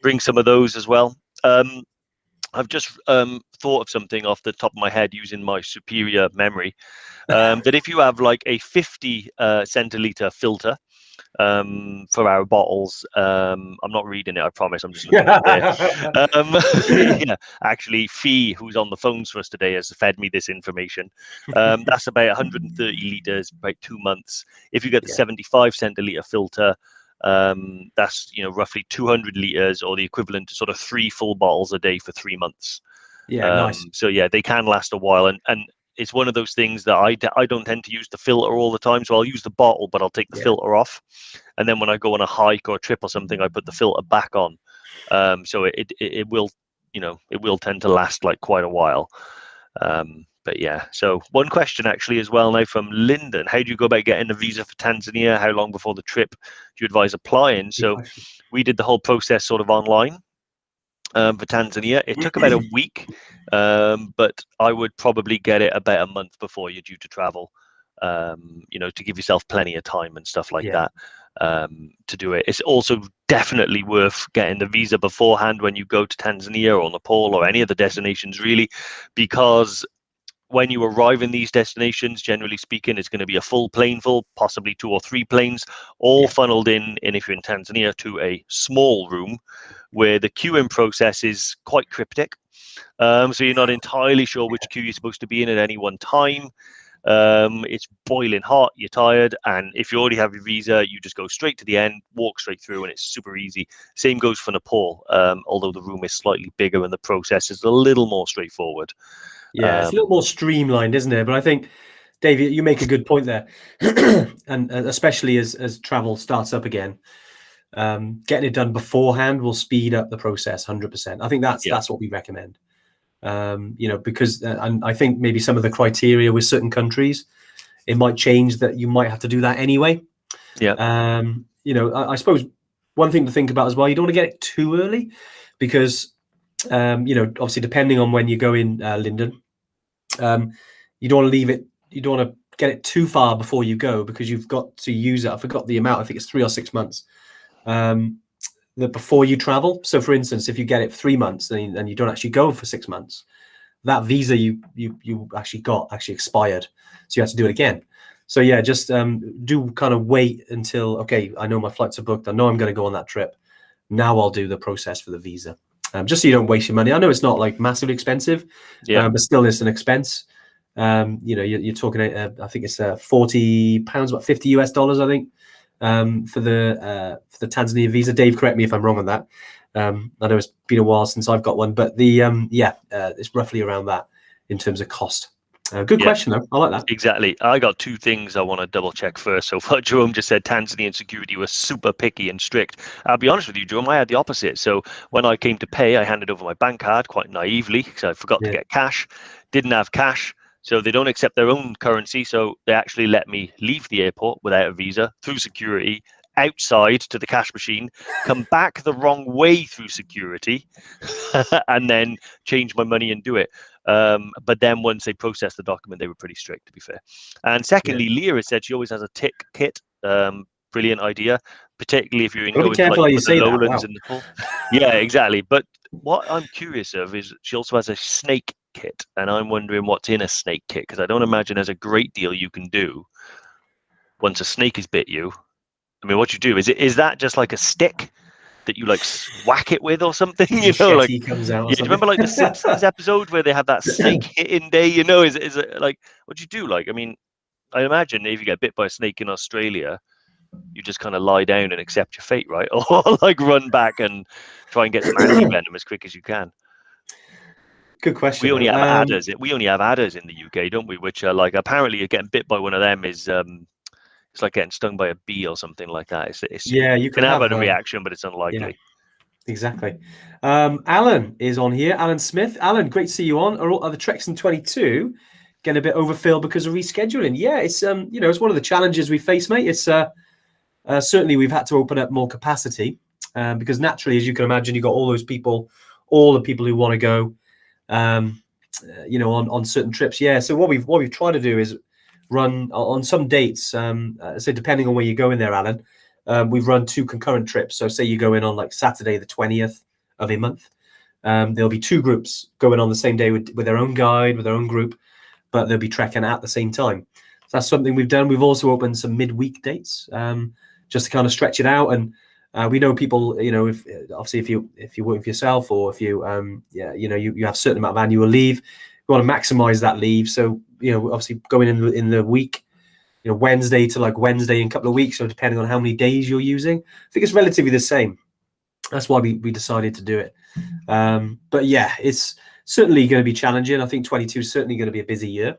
Bring some of those as well. I've just thought of something off the top of my head using my superior memory, that if you have like a 50 centiliter filter for our bottles, I'm not reading it, I promise, I'm just looking at there. Yeah, actually, Fee, who's on the phones for us today, has fed me this information. That's about 130 liters, about 2 months. If you get the Yeah. 75 centiliter filter, that's roughly 200 liters, or the equivalent to sort of 3 full bottles a day for 3 months. Yeah. Nice. So yeah, they can last a while, and it's one of those things that I don't tend to use the filter all the time, so I'll use the bottle, but I'll take the Yeah. filter off, and then when I go on a hike or a trip or something, I put the filter back on. So it will it will tend to last like quite a while. But yeah, so one question actually as well now from Lyndon: how do you go about getting a visa for Tanzania? How long before the trip do you advise applying? Good So question. we did the whole process sort of online. For Tanzania, it took about a week, but I would probably get it about a month before you're due to travel, to give yourself plenty of time and stuff like Yeah. that. to do it. It's also definitely worth getting the visa beforehand when you go to Tanzania or Nepal or any of the destinations, really, because when you arrive in these destinations, generally speaking, it's going to be a full plane full, possibly 2 or 3 planes, all funneled in, and if you're in Tanzania, to a small room where the queuing process is quite cryptic. So you're not entirely sure which queue you're supposed to be in at any one time. It's boiling hot, you're tired, and if you already have your visa, you just go straight to the end, walk straight through, and it's super easy. Same goes for Nepal, although the room is slightly bigger and the process is a little more straightforward. Yeah, it's a little more streamlined, isn't it? But I think, Dave, you make a good point there, and especially as travel starts up again, getting it done beforehand will speed up the process 100%. I think that's what we recommend. Because and I think maybe some of the criteria with certain countries, it might change that you might have to do that anyway. Yeah. I suppose one thing to think about as well, you don't want to get it too early because, obviously depending on when you go in, Lyndon, you don't want to leave it, you don't want to get it too far before you go because you've got to use it. I forgot the amount. I think it's 3 or 6 months. That before you travel. So for instance, if you get it 3 months and you don't actually go for 6 months, that visa you actually got expired. So you have to do it again. So yeah, just do kind of wait until, okay, I know my flights are booked. I know I'm going to go on that trip. Now I'll do the process for the visa. Just so you don't waste your money. I know it's not like massively expensive, but still it's an expense. You're talking, I think it's £40, about $50 I think. For the Tanzania visa. Dave, correct me if I'm wrong on that. I know it's been a while since I've got one, but it's roughly around that in terms of cost. Good question though. I like that. Exactly. I got 2 things I want to double check first. So what Jerome just said, Tanzanian security was super picky and strict. I'll be honest with you, Jerome, I had the opposite. So when I came to pay, I handed over my bank card quite naively because I forgot to get cash, didn't have cash. So they don't accept their own currency. So they actually let me leave the airport without a visa through security, outside to the cash machine, come back the wrong way through security, and then change my money and do it. But then once they processed the document, they were pretty strict, to be fair. And secondly, Leah has said she always has a tick kit. Brilliant idea, particularly if you're in going to like the lowlands and Nepal. Yeah, exactly. But what I'm curious of is she also has a snake kit, and I'm wondering what's in a snake kit, because I don't imagine there's a great deal you can do once a snake has bit you. I mean, what you do is that just like a stick that you like whack it with or something? Like comes out. Do you remember like the Simpsons episode where they had that snake hitting day? Is it like what do you do? Like, I mean, I imagine if you get bit by a snake in Australia, you just kind of lie down and accept your fate, right? Or like run back and try and get some anti-venom as quick as you can. Good question. We only have adders. We only have adders in the UK, don't we? Which are like, apparently getting bit by one of them is it's like getting stung by a bee or something like that. You can have a reaction, but it's unlikely. Yeah, exactly. Alan is on here. Alan Smith. Alan, great to see you on. Are the treks in 22 getting a bit overfilled because of rescheduling? Yeah, it's it's one of the challenges we face, mate. It's certainly we've had to open up more capacity because naturally, as you can imagine, you've got all those people, all the people who want to go, on certain trips. Yeah. So what we've tried to do is run on some dates. So depending on where you go in there, Alan, we've run 2 concurrent trips. So say you go in on like Saturday, the 20th of a month. There'll be 2 groups going on the same day with their own guide, with their own group, but they'll be trekking at the same time. So that's something we've done. We've also opened some midweek dates just to kind of stretch it out. And we know people, if you work for yourself or if you you have a certain amount of annual leave, you want to maximize that leave. So obviously going in the week, Wednesday to like Wednesday in a couple of weeks. So depending on how many days you're using, I think it's relatively the same. That's why we decided to do it. But yeah, it's certainly going to be challenging. I think 22 is certainly going to be a busy year.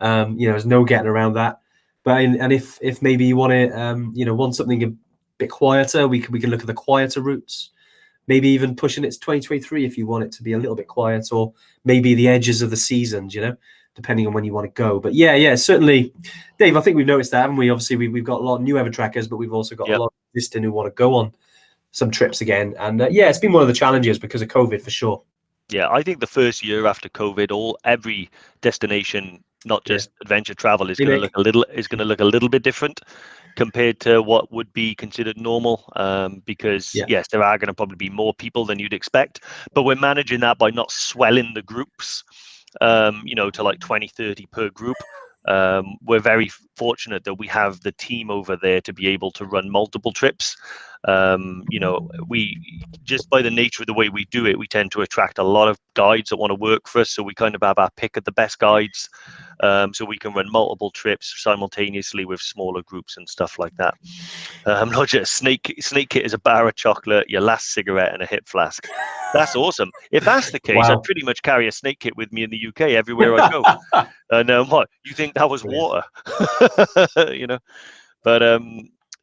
There's no getting around that. But if maybe you want to want something a bit quieter, we can look at the quieter routes. Maybe even pushing it to 2023 if you want it to be a little bit quiet, or maybe the edges of the seasons, depending on when you want to go. But yeah, certainly, Dave, I think we've noticed that, haven't we? Obviously, we've got a lot of new EverTrekkers, but we've also got a lot of existing who want to go on some trips again. And it's been one of the challenges because of COVID for sure. Yeah, I think the first year after COVID, every destination, not just adventure travel, is going to look a little bit different. compared to what would be considered normal, because Yeah. yes, there are going to probably be more people than you'd expect, but we're managing that by not swelling the groups, to like 20, 30 per group. We're very fortunate that we have the team over there to be able to run multiple trips. We just, by the nature of the way we do it, we tend to attract a lot of guides that want to work for us. So we kind of have our pick of the best guides, so we can run multiple trips simultaneously with smaller groups and stuff like that. Not just snake kit is a bar of chocolate, your last cigarette, and a hip flask. That's awesome. If that's the case, I Wow. pretty much carry a snake kit with me in the UK everywhere I go. And what, you think that was water? But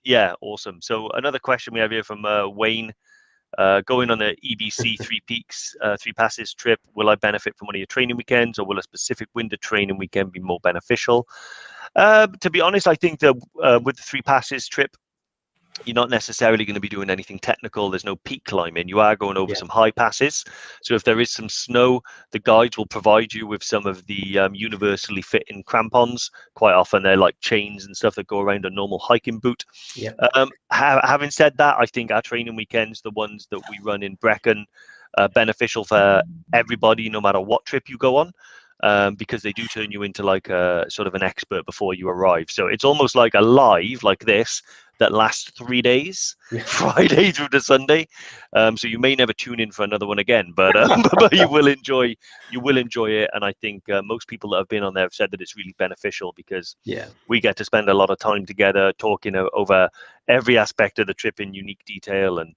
yeah, awesome. So another question we have here from Wayne. Going on the EBC three passes trip, will I benefit from one of your training weekends, or will a specific winter training weekend be more beneficial? To be honest, I think that with the 3 passes trip, you're not necessarily going to be doing anything technical. There's no peak climbing. You are going over some high passes. So if there is some snow, the guides will provide you with some of the universally fitting crampons. Quite often they're like chains and stuff that go around a normal hiking boot. Yeah. Having said that, I think our training weekends, the ones that we run in Brecon, are beneficial for everybody, no matter what trip you go on. Because they do turn you into like a sort of an expert before you arrive. So it's almost like a live like this that lasts 3 days, Friday through to Sunday. So you may never tune in for another one again, but but you will enjoy it. And I think most people that have been on there have said that it's really beneficial, because we get to spend a lot of time together talking over every aspect of the trip in unique detail. And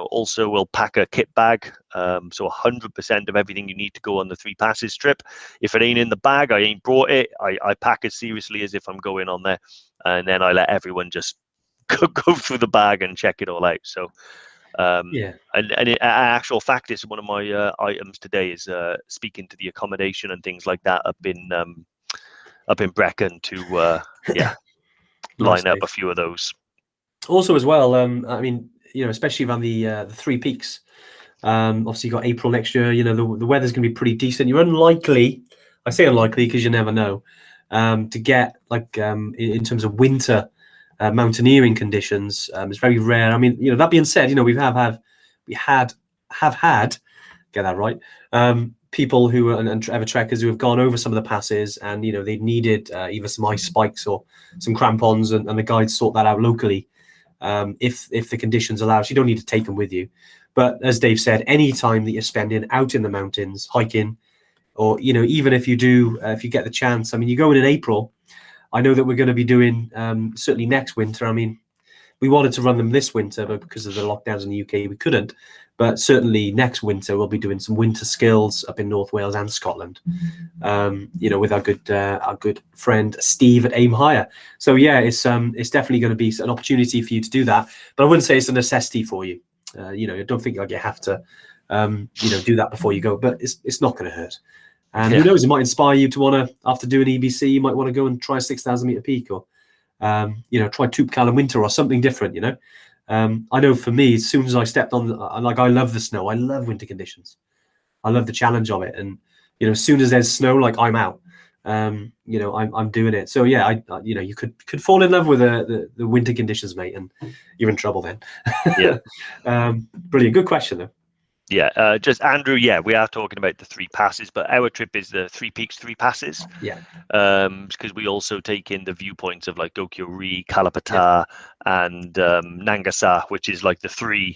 also we'll pack a kit bag, so 100% of everything you need to go on the 3 passes trip. If it ain't in the bag, I ain't brought it. I pack as seriously as if I'm going on there, and then I let everyone just go through the bag and check it all out. So and actual fact is, one of my items today is speaking to the accommodation and things like that up in Brecon to line up a few of those. Also as well, I mean, especially around the 3 peaks. Obviously, you got April next year. The weather's going to be pretty decent. You're unlikely, I say unlikely because you never know, to get like in terms of winter mountaineering conditions. It's very rare. I mean, that being said, we have had, get that right, people who are and EverTrekkers who have gone over some of the passes, and they needed either some ice spikes or some crampons, and the guides sort that out locally. If the conditions allow, so you don't need to take them with you. But as Dave said, any time that you're spending out in the mountains hiking, or even if you do, if you get the chance, I mean, you go in April. I know that we're going to be doing certainly next winter. I mean, we wanted to run them this winter, but because of the lockdowns in the UK, we couldn't. But certainly next winter, we'll be doing some winter skills up in North Wales and Scotland, with our good friend Steve at Aim Higher. So yeah, it's definitely going to be an opportunity for you to do that. But I wouldn't say it's a necessity for you. I don't think like you have to, do that before you go. But it's not going to hurt. And who knows, it might inspire you to want to, after doing EBC, you might want to go and try a 6,000 meter peak, or try Toubkal in winter or something different. I know for me, as soon as I stepped on, I love the snow. I love winter conditions. I love the challenge of it. And as soon as there's snow, like I'm out. I'm doing it. So yeah, you could fall in love with the winter conditions, mate, and you're in trouble then. Yeah. Brilliant. Good question though. Yeah, just Andrew. Yeah, we are talking about the 3 passes, but our trip is the 3 peaks, 3 passes. Yeah. Because we also take in the viewpoints of like Dokyo-ri, Kalapata, and Nangasa, which is like the 3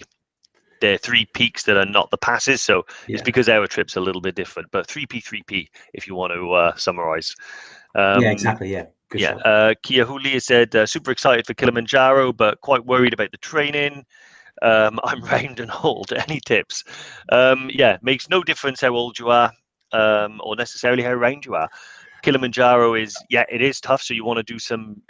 peaks that are not the passes. So it's because our trip's a little bit different, but 3P, if you want to summarize. Yeah, exactly. Yeah. Good shot. Kia Huli said, super excited for Kilimanjaro, but quite worried about the training. I'm round and old. Any tips? Makes no difference how old you are, or necessarily how round you are. Kilimanjaro it is tough. So you want to do some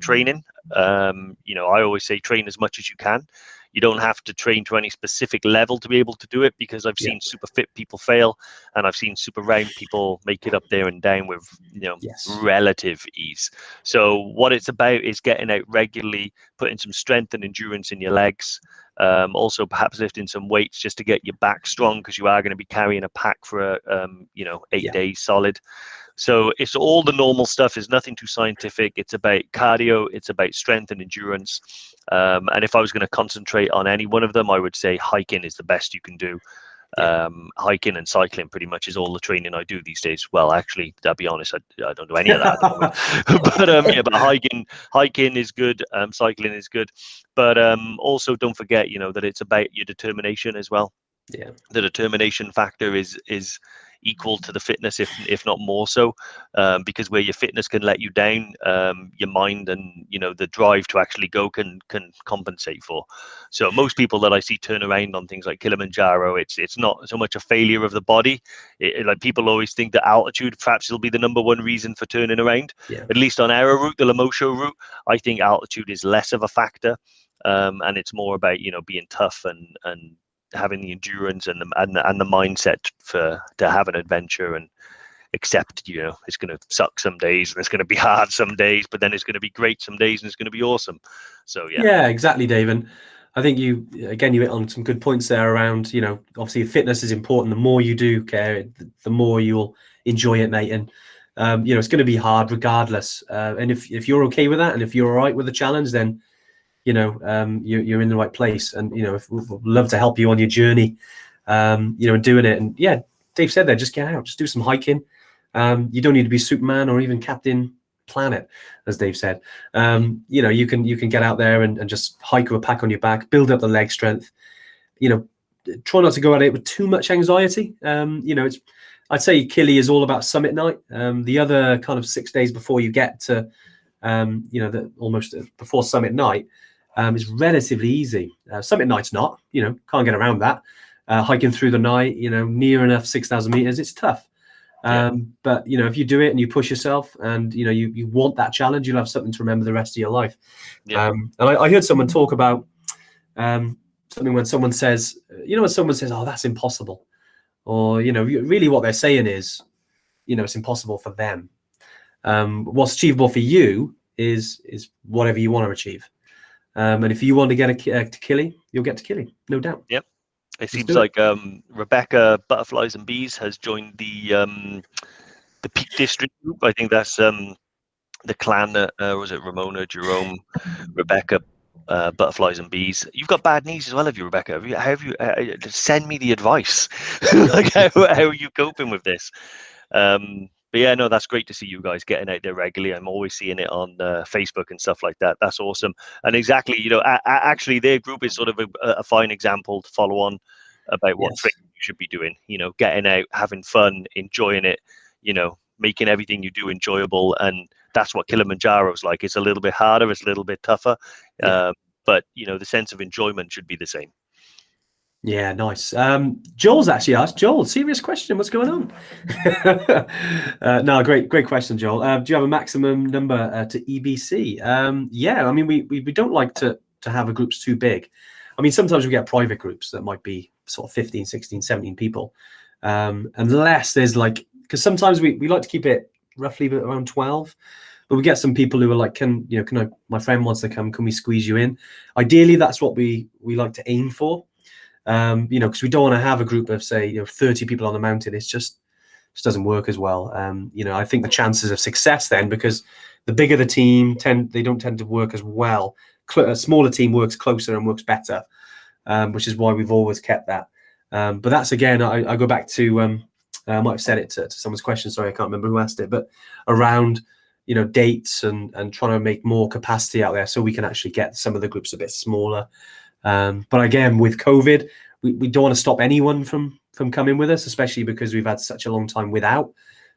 training. I always say train as much as you can. You don't have to train to any specific level to be able to do it, because I've seen super fit people fail, and I've seen super round people make it up there and down with relative ease. So what it's about is getting out regularly, putting some strength and endurance in your legs. Also perhaps lifting some weights just to get your back strong, because you are going to be carrying a pack for 8 days solid. So it's all the normal stuff. There's nothing too scientific. It's about cardio. It's about strength and endurance. And if I was going to concentrate on any one of them, I would say hiking is the best you can do. Hiking and cycling pretty much is all the training I do these days. Well, actually, I'll be honest, I don't do any of that at the moment. but hiking is good. Cycling is good. But also don't forget, that it's about your determination as well. Yeah. The determination factor is equal to the fitness, if not more so, because where your fitness can let you down, your mind and the drive to actually go can compensate for. So most people that I see turn around on things like Kilimanjaro, it's not so much a failure of the body. Like people always think that altitude perhaps will be the number one reason for turning around. Yeah. At least on our route, the Lemosho route, I think altitude is less of a factor, and it's more about being tough and having the endurance and the mindset to have an adventure and accept it's going to suck some days and it's going to be hard some days, but then it's going to be great some days and it's going to be awesome. So yeah, exactly, Dave. And I think you hit on some good points there around obviously fitness is important. The more you do care, the more you'll enjoy it, mate. And it's going to be hard regardless, and if you're okay with that and if you're all right with the challenge, then you're in the right place. And if we'd love to help you on your journey, and doing it. And yeah, Dave said there, just get out, just do some hiking. You don't need to be Superman or even Captain Planet, as Dave said. You can get out there and just hike with a pack on your back, build up the leg strength. Try not to go at it with too much anxiety. I'd say Kili is all about summit night. The other kind of 6 days before you get to almost before summit night is relatively easy. Summit night's not, can't get around that. Hiking through the night, near enough 6,000 meters, it's tough. But if you do it and you push yourself and you want that challenge, you'll have something to remember the rest of your life. And I heard someone talk about something when someone says, oh, that's impossible, or really what they're saying is it's impossible for them. What's achievable for you is whatever you want to achieve. And if you want to get to Kili, you'll get to Kili, no doubt. Yep. It seems like Rebecca Butterflies and Bees has joined the Peak District group. I think that's the clan that was it Ramona, Jerome, Rebecca, Butterflies and Bees. You've got bad knees as well, have you, Rebecca? Have you send me the advice? Like how are you coping with this? But yeah, no, that's great to see you guys getting out there regularly. I'm always seeing it on Facebook and stuff like that. That's awesome. And exactly, actually their group is sort of a fine example to follow on about what training you should be doing. Getting out, having fun, enjoying it, making everything you do enjoyable. And that's what Kilimanjaro's like. It's a little bit harder, it's a little bit tougher, but the sense of enjoyment should be the same. Yeah, nice. Joel's actually asked. Joel, serious question. What's going on? No, great question, Joel. Do you have a maximum number to EBC? Yeah, I mean, we don't like to have a groups too big. I mean, sometimes we get private groups that might be sort of 15, 16, 17 people. Unless there's because sometimes we like to keep it roughly around 12. But we get some people who are like, can my friend wants to come, can we squeeze you in? Ideally, that's what we like to aim for. Because we don't want to have a group of say 30 people on the mountain. It's just doesn't work as well. I think the chances of success then, because the bigger the team they don't tend to work as well. A smaller team works closer and works better, which is why we've always kept that. But that's again, I go back to I might have said it to someone's question. Sorry, I can't remember who asked it, but around dates and trying to make more capacity out there so we can actually get some of the groups a bit smaller. But again, with COVID, we don't want to stop anyone from coming with us, especially because we've had such a long time without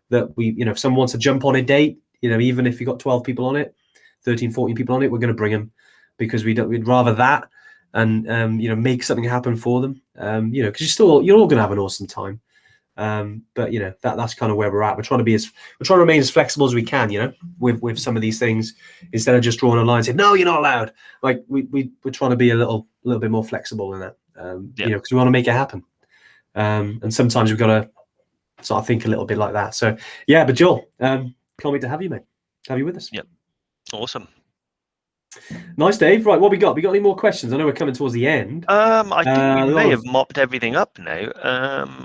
that. If someone wants to jump on a date, even if you got 12 people on it, 13, 14 people on it, we're going to bring them because we'd rather that and make something happen for them. Because you're all going to have an awesome time. But that's kind of where we're at. We're trying to remain as flexible as we can, with some of these things, instead of just drawing a line and saying, no, you're not allowed. Like we're trying to be a little bit more flexible in that, because we want to make it happen. And sometimes we've got to sort of think a little bit like that. So yeah, but Joel, can't wait to have you, mate. Have you with us? Yep. Awesome. Nice, Dave. Right, what we got? We got any more questions? I know we're coming towards the end. I think we A lot may of have mopped everything up now.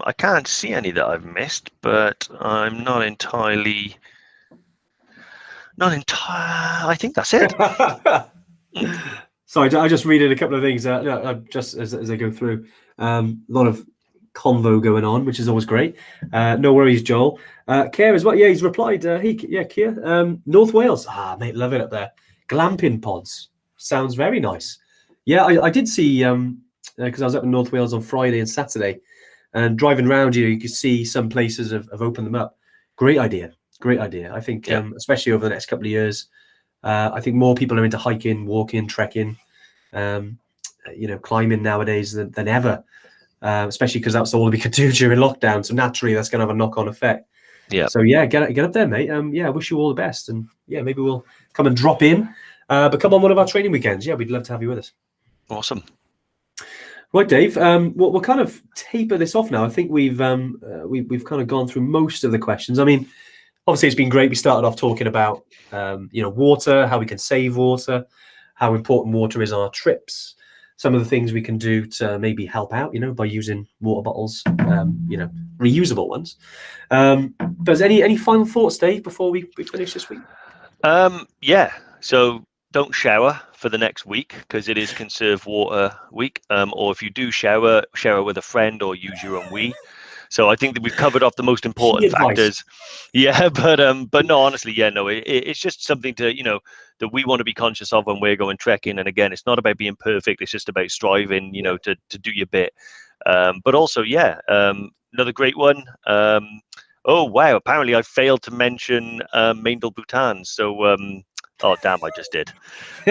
I can't see any that I've missed, but I'm not entirely. I think that's it. Sorry, I just read in a couple of things. Just as I go through, a lot of convo going on, which is always great. No worries, Joel. Keir as well. Yeah, he's replied. Keir. North Wales. Mate, love it up there. Glamping pods sounds very nice. Yeah, I did see because I was up in North Wales on Friday and Saturday, and driving around, you could see some places have opened them up. Great idea. Great idea. I think, especially over the next couple of years. I think more people are into hiking, walking, trekking, climbing nowadays than ever, especially because that's all we could do during lockdown. So naturally, that's going to have a knock-on effect. Yeah. So yeah, get up there, mate. I wish you all the best, and yeah, maybe we'll come and drop in. But come on one of our training weekends. Yeah, we'd love to have you with us. Awesome. Right, Dave. We'll kind of taper this off now. I think we've kind of gone through most of the questions. I mean, obviously, it's been great. We started off talking about water, how we can save water, how important water is on our trips, some of the things we can do to maybe help out, by using water bottles, reusable ones. But any final thoughts, Dave, before we finish this week? Yeah. So don't shower for the next week because it is Conserve Water Week. Or if you do shower with a friend or use your own wee. So I think that we've covered off the most important factors. Yeah, but no, honestly, yeah, no, it's just something to that we want to be conscious of when we're going trekking. And again, it's not about being perfect; it's just about striving, to do your bit. But also, another great one. Oh wow! Apparently, I failed to mention Maindel Boutans. So oh damn, I just did.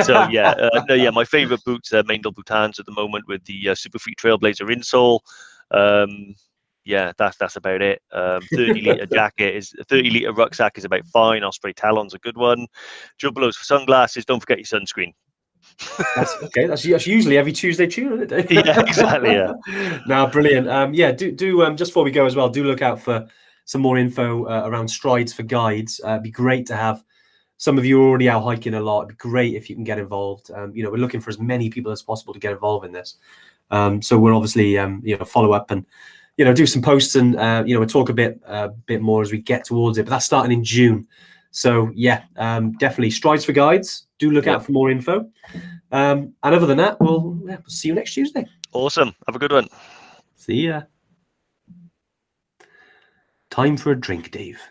So my favorite boots are Maindel Boutans at the moment with the Superfeet Trailblazer insole. That's about it. 30-liter jacket is 30-liter rucksack is about fine. Osprey Talon's a good one. Jumbelos for sunglasses. Don't forget your sunscreen. That's okay. That's usually every Tuesday tune, isn't it, Dave? Yeah, exactly. Yeah. Now, brilliant. Do just before we go as well, do look out for some more info around strides for guides. It'd be great to have some of you already out hiking a lot. It'd be great if you can get involved. We're looking for as many people as possible to get involved in this. So we'll obviously follow up and do some posts and we'll talk a bit more as we get towards it. But that's starting in June. So definitely strides for guides. Do look out for more info. And other than that, we'll see you next Tuesday. Awesome. Have a good one. See ya. Time for a drink, Dave.